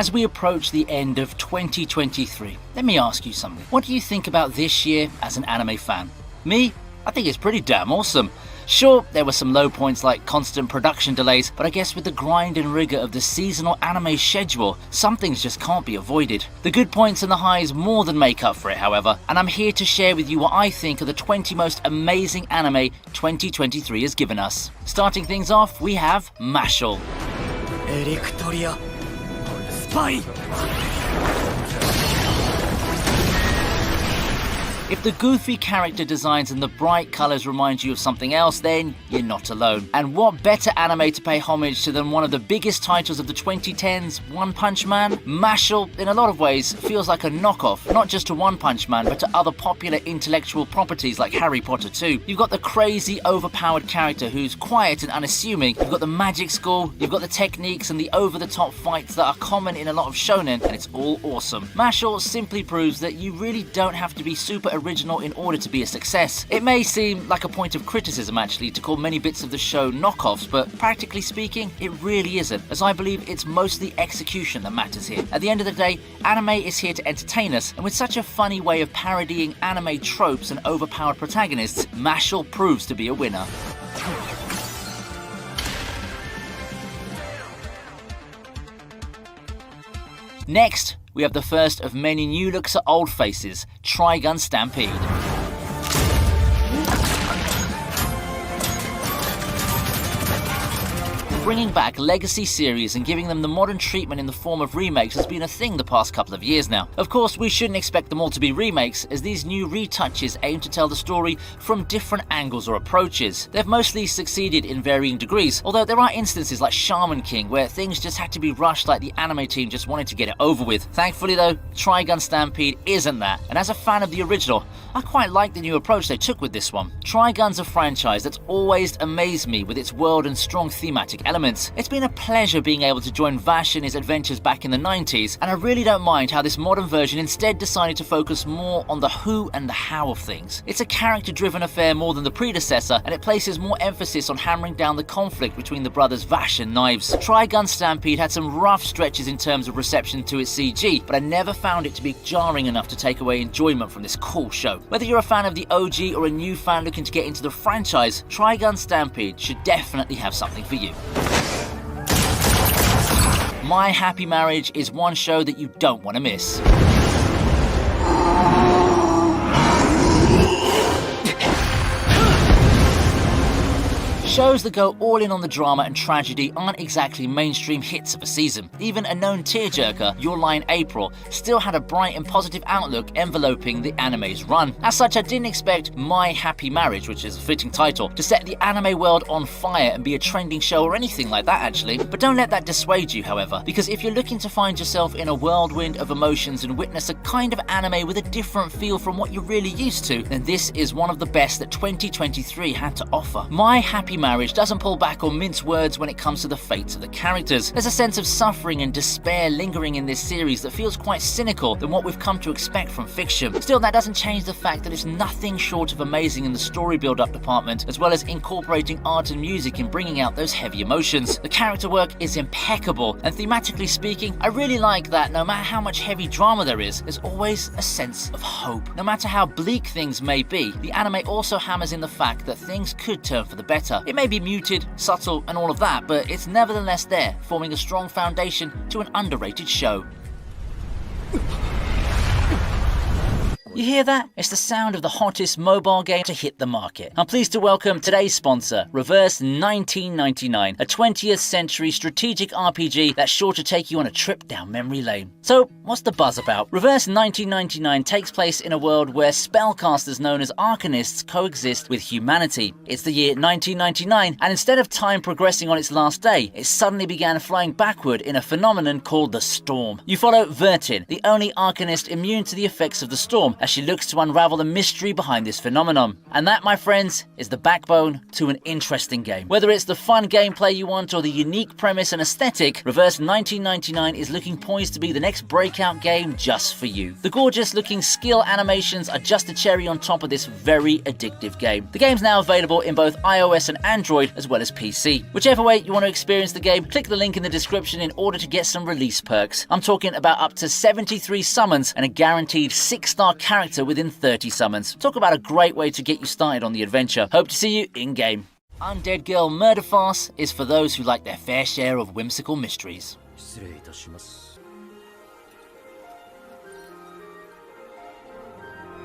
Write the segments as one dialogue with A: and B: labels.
A: As we approach the end of 2023, let me ask you something. What do you think about this year as an anime fan? Me? I think it's pretty damn awesome. Sure, there were some low points like constant production delays, but I guess with the grind and rigor of the seasonal anime schedule, some things just can't be avoided. The good points and the highs more than make up for it, however, and I'm here to share with you what I think are the 20 most amazing anime 2023 has given us. Starting things off, we have Mashle. If the goofy character designs and the bright colours remind you of something else, then you're not alone. And what better anime to pay homage to than one of the biggest titles of the 2010s, One Punch Man? Mashle, in a lot of ways, feels like a knockoff, not just to One Punch Man, but to other popular intellectual properties like Harry Potter too. You've got the crazy, overpowered character who's quiet and unassuming, you've got the magic school, you've got the techniques and the over-the-top fights that are common in a lot of shonen, and it's all awesome. Mashle simply proves that you really don't have to be super original in order to be a success. It may seem like a point of criticism actually to call many bits of the show knockoffs, but practically speaking, it really isn't, as I believe it's mostly execution that matters here. At the end of the day, anime is here to entertain us, and with such a funny way of parodying anime tropes and overpowered protagonists, Mashle proves to be a winner. Next, we have the first of many new looks at old faces, Trigun Stampede. Bringing back legacy series and giving them the modern treatment in the form of remakes has been a thing the past couple of years now. Of course, we shouldn't expect them all to be remakes, as these new retouches aim to tell the story from different angles or approaches. They've mostly succeeded in varying degrees, although there are instances like Shaman King where things just had to be rushed like the anime team just wanted to get it over with. Thankfully though, Trigun Stampede isn't that, and as a fan of the original, I quite like the new approach they took with this one. Trigun's a franchise that's always amazed me with its world and strong thematic elements. It's been a pleasure being able to join Vash in his adventures back in the 90s, and I really don't mind how this modern version instead decided to focus more on the who and the how of things. It's a character-driven affair more than the predecessor, and it places more emphasis on hammering down the conflict between the brothers Vash and Knives. Trigun Stampede had some rough stretches in terms of reception to its CG, but I never found it to be jarring enough to take away enjoyment from this cool show. Whether you're a fan of the OG or a new fan looking to get into the franchise, Trigun Stampede should definitely have something for you. My Happy Marriage is one show that you don't want to miss. Shows that go all in on the drama and tragedy aren't exactly mainstream hits of a season. Even a known tearjerker, Your Lie in April, still had a bright and positive outlook enveloping the anime's run. As such, I didn't expect My Happy Marriage, which is a fitting title, to set the anime world on fire and be a trending show or anything like that actually. But don't let that dissuade you, however, because if you're looking to find yourself in a whirlwind of emotions and witness a kind of anime with a different feel from what you're really used to, then this is one of the best that 2023 had to offer. My Happy Marriage doesn't pull back or mince words when it comes to the fates of the characters. There's a sense of suffering and despair lingering in this series that feels quite cynical than what we've come to expect from fiction. Still, that doesn't change the fact that it's nothing short of amazing in the story build-up department, as well as incorporating art and music in bringing out those heavy emotions. The character work is impeccable, and thematically speaking, I really like that no matter how much heavy drama there is, there's always a sense of hope. No matter how bleak things may be, the anime also hammers in the fact that things could turn for the better. It may be muted, subtle, and all of that, but it's nevertheless there, forming a strong foundation to an underrated show. You hear that? It's the sound of the hottest mobile game to hit the market. I'm pleased to welcome today's sponsor, Reverse 1999, a 20th century strategic RPG that's sure to take you on a trip down memory lane. So, what's the buzz about? Reverse 1999 takes place in a world where spellcasters known as Arcanists coexist with humanity. It's the year 1999, and instead of time progressing on its last day, it suddenly began flying backward in a phenomenon called the Storm. You follow Vertin, the only Arcanist immune to the effects of the storm, as she looks to unravel the mystery behind this phenomenon. And that, my friends, is the backbone to an interesting game. Whether it's the fun gameplay you want or the unique premise and aesthetic, Reverse 1999 is looking poised to be the next breakout game just for you. The gorgeous looking skill animations are just a cherry on top of this very addictive game. The game's now available in both iOS and Android as well as PC. Whichever way you want to experience the game, click the link in the description in order to get some release perks. I'm talking about up to 73 summons and a guaranteed 6-star character within 30 summons. Talk about a great way to get you started on the adventure. Hope to see you in-game. Undead Girl Murder Farce is for those who like their fair share of whimsical mysteries.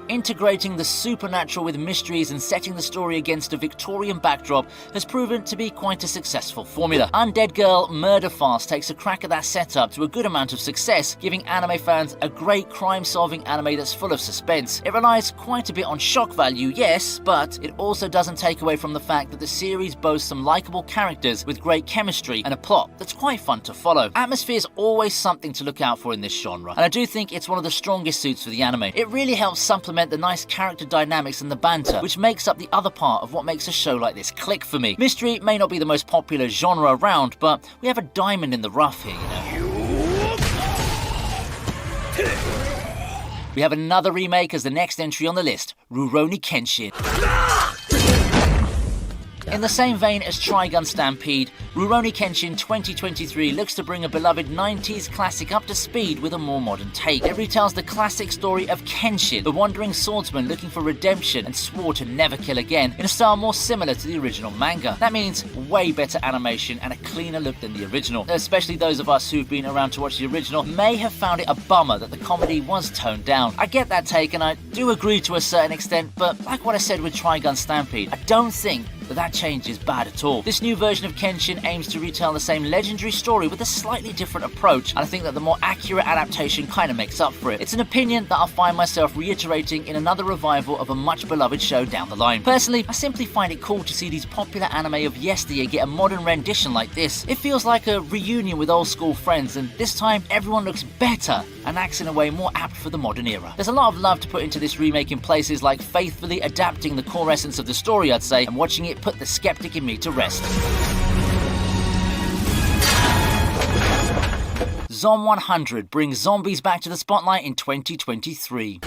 A: Integrating the supernatural with mysteries and setting the story against a Victorian backdrop has proven to be quite a successful formula. Undead Girl Murder Farce takes a crack at that setup to a good amount of success, giving anime fans a great crime-solving anime that's full of suspense. It relies quite a bit on shock value, yes, but it also doesn't take away from the fact that the series boasts some likable characters with great chemistry and a plot that's quite fun to follow. Atmosphere is always something to look out for in this genre, and I do think it's one of the strongest suits for the anime. It really helps supplement the nice character dynamics and the banter, which makes up the other part of what makes a show like this click for me. Mystery may not be the most popular genre around, but we have a diamond in the rough here, you know. We have another remake as the next entry on the list, Rurouni Kenshin. In the same vein as Trigun Stampede, Rurouni Kenshin 2023 looks to bring a beloved 90s classic up to speed with a more modern take. It retells the classic story of Kenshin, the wandering swordsman looking for redemption and swore to never kill again, in a style more similar to the original manga. That means way better animation and a cleaner look than the original. Especially those of us who've been around to watch the original may have found it a bummer that the comedy was toned down. I get that take and I do agree to a certain extent, but like what I said with Trigun Stampede, I don't think that change is bad at all. This new version of Kenshin aims to retell the same legendary story with a slightly different approach, and I think that the more accurate adaptation kind of makes up for it. It's an opinion that I'll find myself reiterating in another revival of a much beloved show down the line. Personally, I simply find it cool to see these popular anime of yesteryear get a modern rendition like this. It feels like a reunion with old school friends, and this time everyone looks better and acts in a way more apt for the modern era. There's a lot of love to put into this remake in places like faithfully adapting the core essence of the story, I'd say, and watching it put the skeptic in me to rest. Zom 100 brings zombies back to the spotlight in 2023.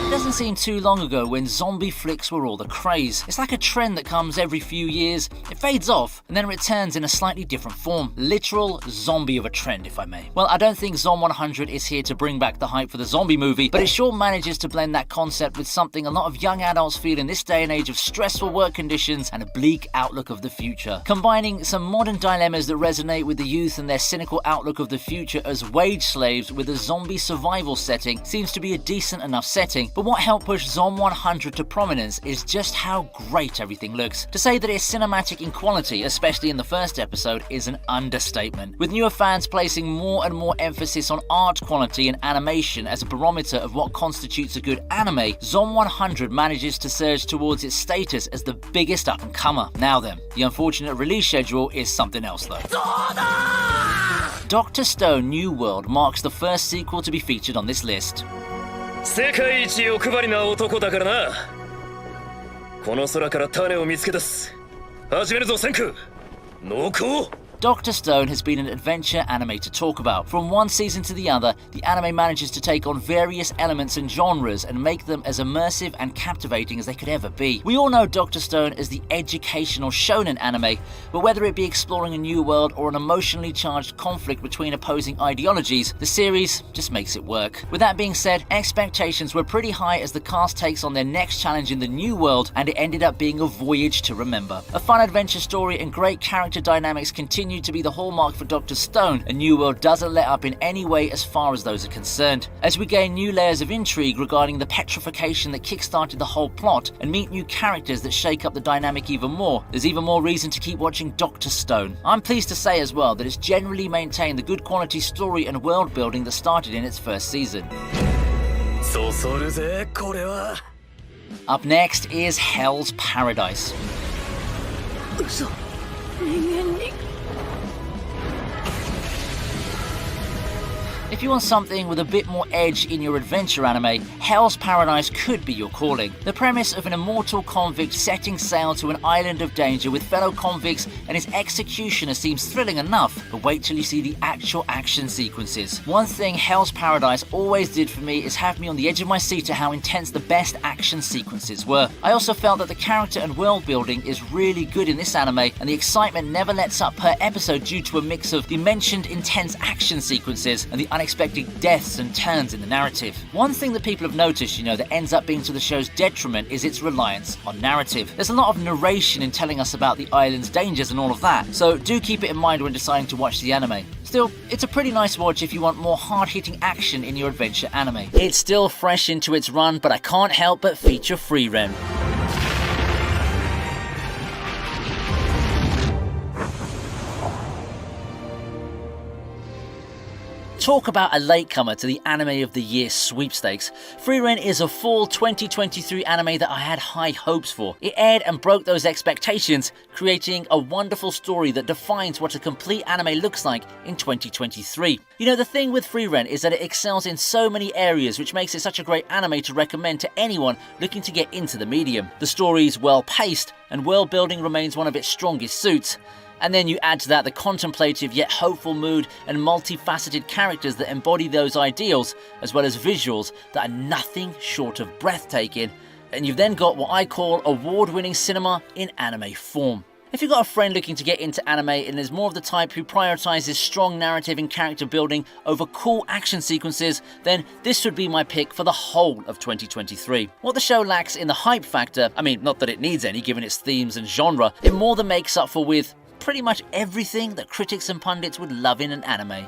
A: It doesn't seem too long ago when zombie flicks were all the craze. It's like a trend that comes every few years, it fades off, and then returns in a slightly different form. Literal zombie of a trend, if I may. Well, I don't think Zom 100 is here to bring back the hype for the zombie movie, but it sure manages to blend that concept with something a lot of young adults feel in this day and age of stressful work conditions and a bleak outlook of the future. Combining some modern dilemmas that resonate with the youth and their cynical outlook of the future as wage slaves with a zombie survival setting seems to be a decent enough setting, but what helped push Zom 100 to prominence is just how great everything looks. To say that it's cinematic in quality, especially in the first episode, is an understatement. With newer fans placing more and more emphasis on art quality and animation as a barometer of what constitutes a good anime, Zom 100 manages to surge towards its status as the biggest up-and-comer. Now then, the unfortunate release schedule is something else though. Dr. Stone New World marks the first sequel to be featured on this list.
B: 世界一欲張りな男だからな。この空から種を見つけ出す。始めるぞ、先駆。濃厚。
A: Dr. Stone has been an adventure anime to talk about. From one season to the other, the anime manages to take on various elements and genres and make them as immersive and captivating as they could ever be. We all know Dr. Stone as the educational shonen anime, but whether it be exploring a new world or an emotionally charged conflict between opposing ideologies, the series just makes it work. With that being said, expectations were pretty high as the cast takes on their next challenge in the new world, and it ended up being a voyage to remember. A fun adventure story and great character dynamics continue to be the hallmark for Dr. Stone, and New World doesn't let up in any way as far as those are concerned. As we gain new layers of intrigue regarding the petrification that kickstarted the whole plot and meet new characters that shake up the dynamic even more, there's even more reason to keep watching Dr. Stone. I'm pleased to say as well that it's generally maintained the good quality story and world building that started in its first season. Up next is Hell's Paradise. If you want something with a bit more edge in your adventure anime, Hell's Paradise could be your calling. The premise of an immortal convict setting sail to an island of danger with fellow convicts and his executioner seems thrilling enough, but wait till you see the actual action sequences. One thing Hell's Paradise always did for me is have me on the edge of my seat to how intense the best action sequences were. I also felt that the character and world building is really good in this anime, and the excitement never lets up per episode due to a mix of the mentioned intense action sequences and the unexpected deaths and turns in the narrative. One thing that people have noticed, that ends up being to the show's detriment is its reliance on narrative. There's a lot of narration in telling us about the island's dangers and all of that, so do keep it in mind when deciding to watch the anime. Still, it's a pretty nice watch if you want more hard-hitting action in your adventure anime. It's still fresh into its run, but I can't help but feature Free Ren. Talk about a latecomer to the Anime of the Year sweepstakes. Free Ren is a fall 2023 anime that I had high hopes for. It aired and broke those expectations, creating a wonderful story that defines what a complete anime looks like in 2023. The thing with Free Ren is that it excels in so many areas, which makes it such a great anime to recommend to anyone looking to get into the medium. The story is well paced, and world building remains one of its strongest suits. And then you add to that the contemplative yet hopeful mood and multifaceted characters that embody those ideals, as well as visuals that are nothing short of breathtaking, and you've then got what I call award-winning cinema in anime form. If you've got a friend looking to get into anime and is more of the type who prioritizes strong narrative and character building over cool action sequences, then this would be my pick for the whole of 2023. What the show lacks in the hype factor, not that it needs any given its themes and genre, it more than makes up for with pretty much everything that critics and pundits would love in an anime.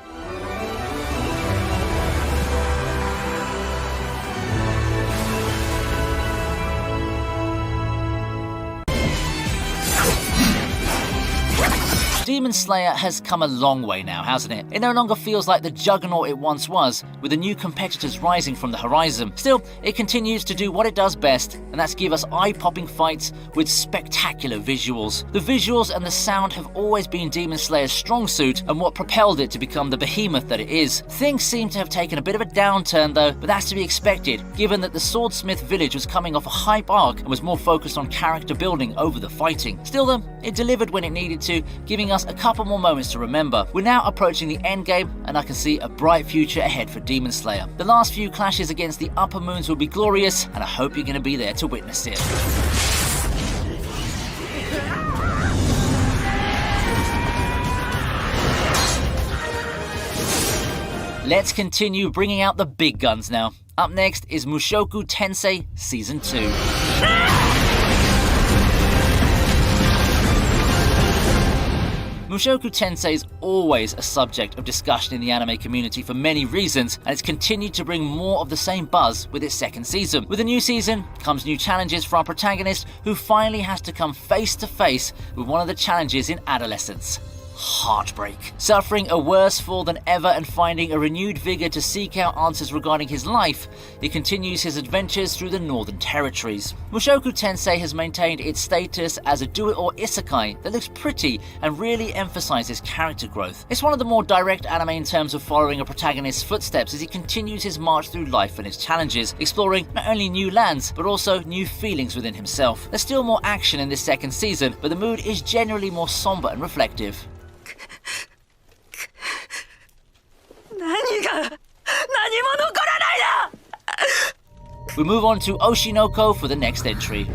A: Demon Slayer has come a long way now, hasn't it? It no longer feels like the juggernaut it once was, with the new competitors rising from the horizon. Still, it continues to do what it does best, and that's give us eye-popping fights with spectacular visuals. The visuals and the sound have always been Demon Slayer's strong suit and what propelled it to become the behemoth that it is. Things seem to have taken a bit of a downturn though, but that's to be expected, given that the Swordsmith village was coming off a hype arc and was more focused on character building over the fighting. Still though, it delivered when it needed to, giving us a couple more moments to remember. We're now approaching the end game, and I can see a bright future ahead for Demon Slayer. The last few clashes against the Upper Moons will be glorious, and I hope you're going to be there to witness it. Let's continue bringing out the big guns now. Up next is Mushoku Tensei Season 2. Mushoku Tensei is always a subject of discussion in the anime community for many reasons, and it's continued to bring more of the same buzz with its second season. With the new season comes new challenges for our protagonist, who finally has to come face to face with one of the challenges in adolescence: heartbreak. Suffering a worse fall than ever and finding a renewed vigor to seek out answers regarding his life, he continues his adventures through the Northern Territories. Mushoku Tensei has maintained its status as a do-it-all isekai that looks pretty and really emphasizes character growth. It's one of the more direct anime in terms of following a protagonist's footsteps as he continues his march through life and its challenges, exploring not only new lands but also new feelings within himself. There's still more action in this second season, but the mood is generally more somber and reflective. We move on to Oshinoko for the next entry.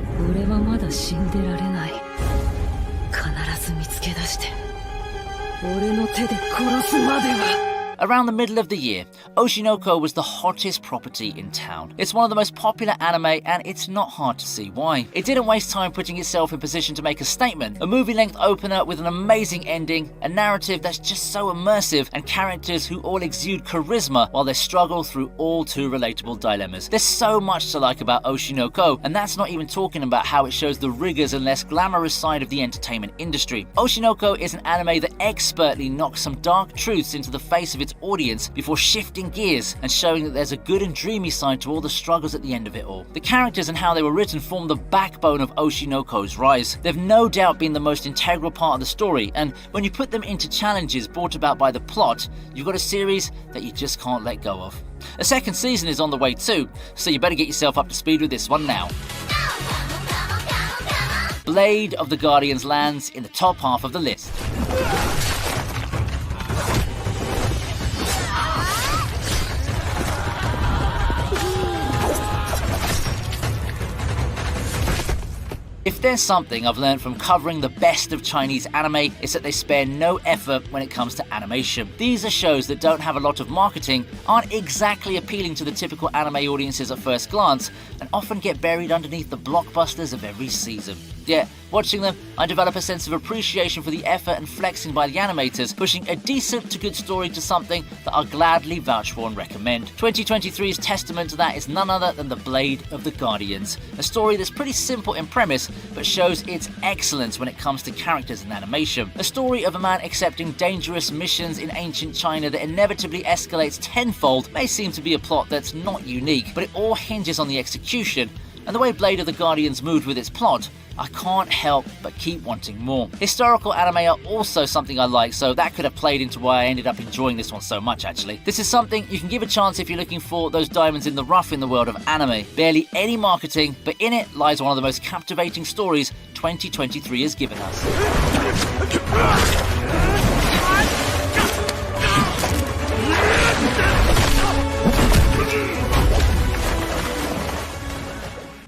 A: Around the middle of the year, Oshinoko was the hottest property in town. It's one of the most popular anime, and it's not hard to see why. It didn't waste time putting itself in position to make a statement. A movie-length opener with an amazing ending, a narrative that's just so immersive, and characters who all exude charisma while they struggle through all too relatable dilemmas. There's so much to like about Oshinoko, and that's not even talking about how it shows the rigors and less glamorous side of the entertainment industry. Oshinoko is an anime that expertly knocks some dark truths into the face of its its audience before shifting gears and showing that there's a good and dreamy side to all the struggles at the end of it all. The characters and how they were written form the backbone of Oshinoko's rise. They've no doubt been the most integral part of the story, and when you put them into challenges brought about by the plot, you've got a series that you just can't let go of. A second season is on the way too, so you better get yourself up to speed with this one now. Blade of the Guardians lands in the top half of the list. If there's something I've learned from covering the best of Chinese anime, it's that they spare no effort when it comes to animation. These are shows that don't have a lot of marketing, aren't exactly appealing to the typical anime audiences at first glance, and often get buried underneath the blockbusters of every season. Yet, watching them, I develop a sense of appreciation for the effort and flexing by the animators, pushing a decent to good story to something that I'll gladly vouch for and recommend. 2023's testament to that is none other than The Blade of the Guardians, a story that's pretty simple in premise, but shows its excellence when it comes to characters and animation. A story of a man accepting dangerous missions in ancient China that inevitably escalates tenfold may seem to be a plot that's not unique, but it all hinges on the execution, and the way Blade of the Guardians moved with its plot, I can't help but keep wanting more. Historical anime are also something I like, so that could have played into why I ended up enjoying this one so much actually. This is something you can give a chance if you're looking for those diamonds in the rough in the world of anime. Barely any marketing, but in it lies one of the most captivating stories 2023 has given us.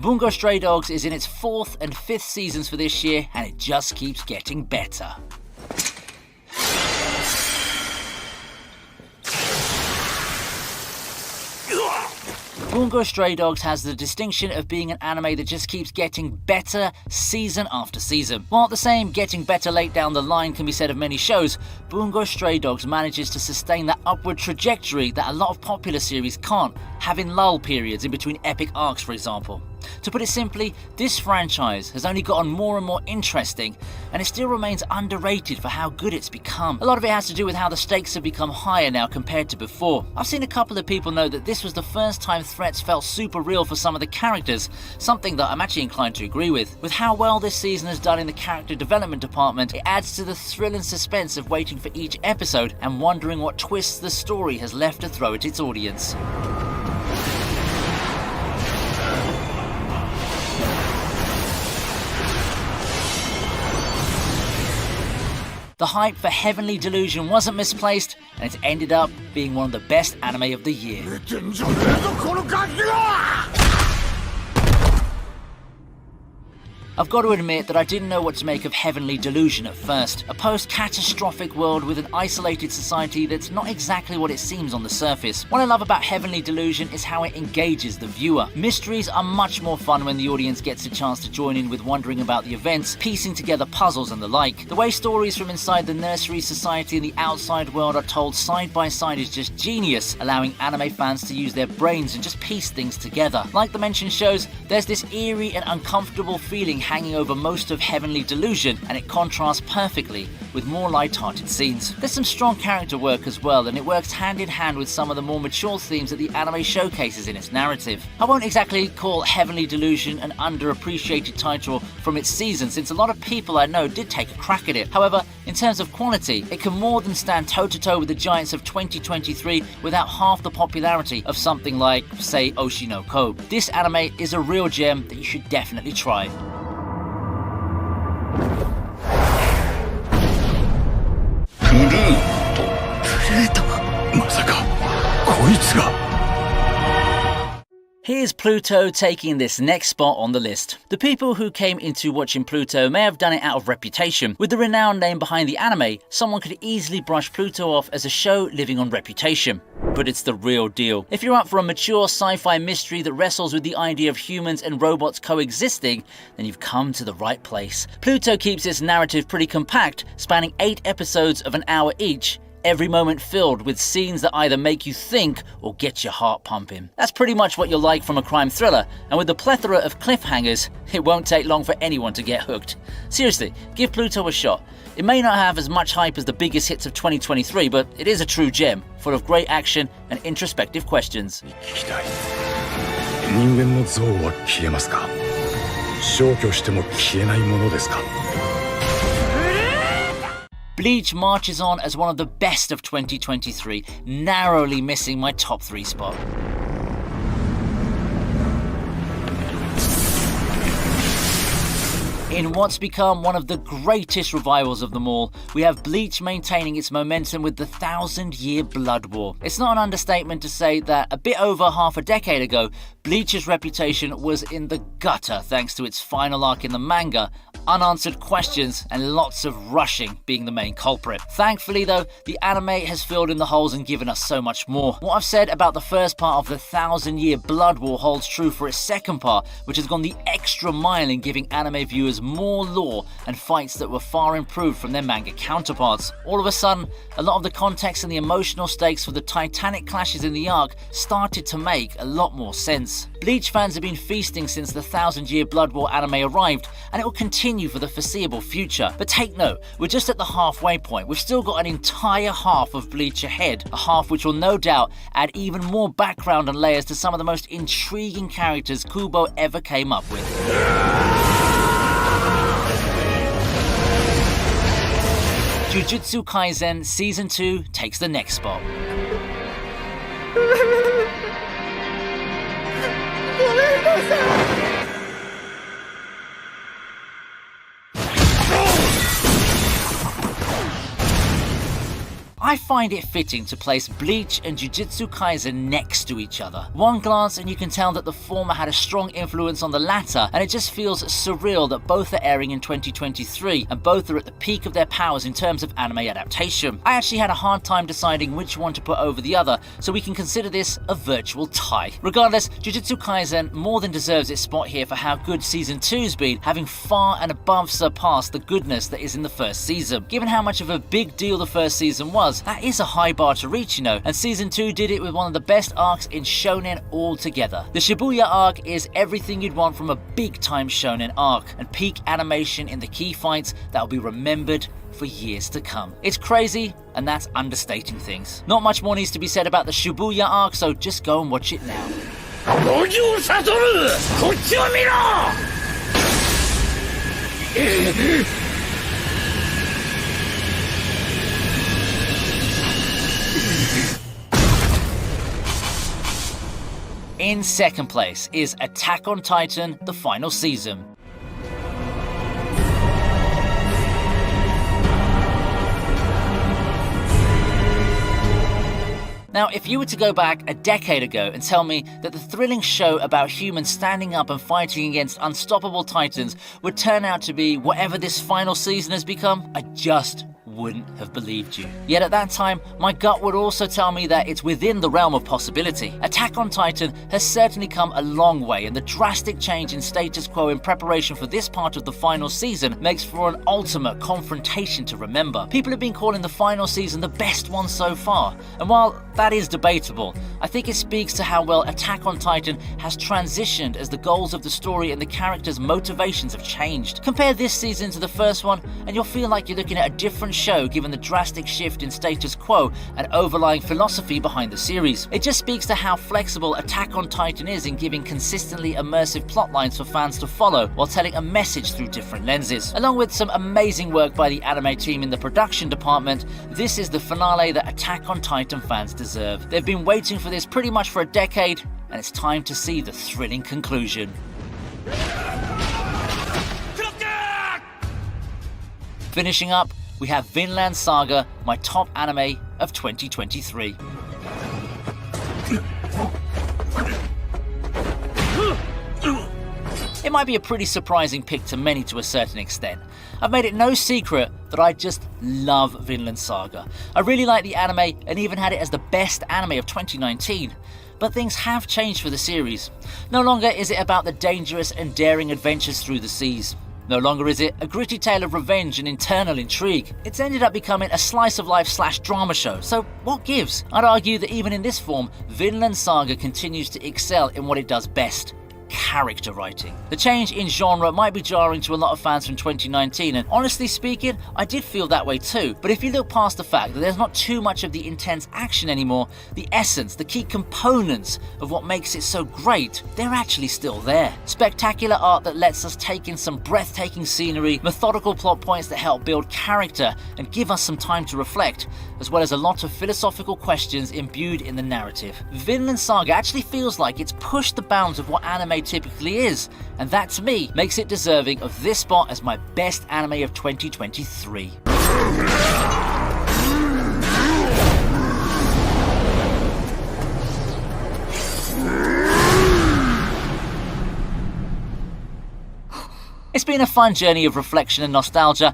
A: Bungo Stray Dogs is in its 4th and 5th seasons for this year, and it just keeps getting better. Bungo Stray Dogs has the distinction of being an anime that just keeps getting better season after season. While the same getting better late down the line can be said of many shows, Bungo Stray Dogs manages to sustain that upward trajectory that a lot of popular series can't, having lull periods in between epic arcs, for example. To put it simply, this franchise has only gotten more and more interesting, and it still remains underrated for how good it's become. A lot of it has to do with how the stakes have become higher now compared to before. I've seen a couple of people note that this was the first time threats felt super real for some of the characters, something that I'm actually inclined to agree with. With how well this season has done in the character development department, it adds to the thrill and suspense of waiting for each episode and wondering what twists the story has left to throw at its audience. The hype for Heavenly Delusion wasn't misplaced, and it's ended up being one of the best anime of the year. I've got to admit that I didn't know what to make of Heavenly Delusion at first. A post-catastrophic world with an isolated society that's not exactly what it seems on the surface. What I love about Heavenly Delusion is how it engages the viewer. Mysteries are much more fun when the audience gets a chance to join in with wondering about the events, piecing together puzzles and the like. The way stories from inside the nursery society and the outside world are told side by side is just genius, allowing anime fans to use their brains and just piece things together. Like the mentioned shows, there's this eerie and uncomfortable feeling hanging over most of Heavenly Delusion, and it contrasts perfectly with more light-hearted scenes. There's some strong character work as well, and it works hand in hand with some of the more mature themes that the anime showcases in its narrative. I won't exactly call Heavenly Delusion an underappreciated title from its season, since a lot of people I know did take a crack at it. However, in terms of quality, it can more than stand toe-to-toe with the giants of 2023 without half the popularity of something like, say, Oshinoko. This anime is a real gem that you should definitely try. Here's Pluto taking this next spot on the list. The people who came into watching Pluto may have done it out of reputation. With the renowned name behind the anime, someone could easily brush Pluto off as a show living on reputation. But it's the real deal. If you're up for a mature sci-fi mystery that wrestles with the idea of humans and robots coexisting, then you've come to the right place. Pluto keeps its narrative pretty compact, spanning 8 episodes of an hour each, every moment filled with scenes that either make you think or get your heart pumping. That's pretty much what you'll like from a crime thriller, and with the plethora of cliffhangers, it won't take long for anyone to get hooked. Seriously, give Pluto a shot. It may not have as much hype as the biggest hits of 2023, but it is a true gem, full of great action and introspective questions.
C: 人間の像は消えますか？消去しても消えないものですか？
A: Bleach marches on as one of the best of 2023, narrowly missing my top 3 spot. In what's become one of the greatest revivals of them all, we have Bleach maintaining its momentum with the 1,000-year Blood War. It's not an understatement to say that a bit over half a decade ago, Bleach's reputation was in the gutter thanks to its final arc in the manga, unanswered questions and lots of rushing being the main culprit. Thankfully though, the anime has filled in the holes and given us so much more. What I've said about the first part of the 1,000-year Blood War holds true for its second part, which has gone the extra mile in giving anime viewers more lore and fights that were far improved from their manga counterparts. All of a sudden, a lot of the context and the emotional stakes for the titanic clashes in the arc started to make a lot more sense. Bleach fans have been feasting since the 1,000-year Blood War anime arrived, and it will continue for the foreseeable future. But take note, we're just at the halfway point. We've still got an entire half of Bleach ahead, a half which will no doubt add even more background and layers to some of the most intriguing characters Kubo ever came up with. Jujutsu Kaisen Season 2 takes the next spot. I find it fitting to place Bleach and Jujutsu Kaisen next to each other. One glance and you can tell that the former had a strong influence on the latter, and it just feels surreal that both are airing in 2023 and both are at the peak of their powers in terms of anime adaptation. I actually had a hard time deciding which one to put over the other, so we can consider this a virtual tie. Regardless, Jujutsu Kaisen more than deserves its spot here for how good Season 2's been, having far and above surpassed the goodness that is in the first season. Given how much of a big deal the first season was, that is a high bar to reach, you know, and Season 2 did it with one of the best arcs in shonen altogether. The Shibuya arc is everything you'd want from a big-time shonen arc, and peak animation in the key fights that will be remembered for years to come. It's crazy, and that's understating things. Not much more needs to be said about the Shibuya arc, so just go and watch it now. In second place is Attack on Titan, the final season. Now, if you were to go back a decade ago and tell me that the thrilling show about humans standing up and fighting against unstoppable titans would turn out to be whatever this final season has become, I just wouldn't have believed you. Yet at that time, my gut would also tell me that it's within the realm of possibility. Attack on Titan has certainly come a long way, and the drastic change in status quo in preparation for this part of the final season makes for an ultimate confrontation to remember. People have been calling the final season the best one so far, and while that is debatable, I think it speaks to how well Attack on Titan has transitioned as the goals of the story and the characters' motivations have changed. Compare this season to the first one, and you'll feel like you're looking at a different show given the drastic shift in status quo and overlying philosophy behind the series. It just speaks to how flexible Attack on Titan is in giving consistently immersive plotlines for fans to follow while telling a message through different lenses. Along with some amazing work by the anime team in the production department, this is the finale that Attack on Titan fans deserve. They've been waiting for this pretty much for a decade, and it's time to see the thrilling conclusion. Finishing up, we have Vinland Saga, my top anime of 2023. It might be a pretty surprising pick to many to a certain extent. I've made it no secret that I just love Vinland Saga. I really like the anime and even had it as the best anime of 2019. But things have changed for the series. No longer is it about the dangerous and daring adventures through the seas. No longer is it a gritty tale of revenge and internal intrigue. It's ended up becoming a slice-of-life / drama show, so what gives? I'd argue that even in this form, Vinland Saga continues to excel in what it does best: character writing. The change in genre might be jarring to a lot of fans from 2019, and honestly speaking, I did feel that way too. But if you look past the fact that there's not too much of the intense action anymore, the essence, the key components of what makes it so great, they're actually still there. Spectacular art that lets us take in some breathtaking scenery, methodical plot points that help build character and give us some time to reflect, as well as a lot of philosophical questions imbued in the narrative. Vinland Saga actually feels like it's pushed the bounds of what anime typically is, and that to me makes it deserving of this spot as my best anime of 2023. It's been a fun journey of reflection and nostalgia.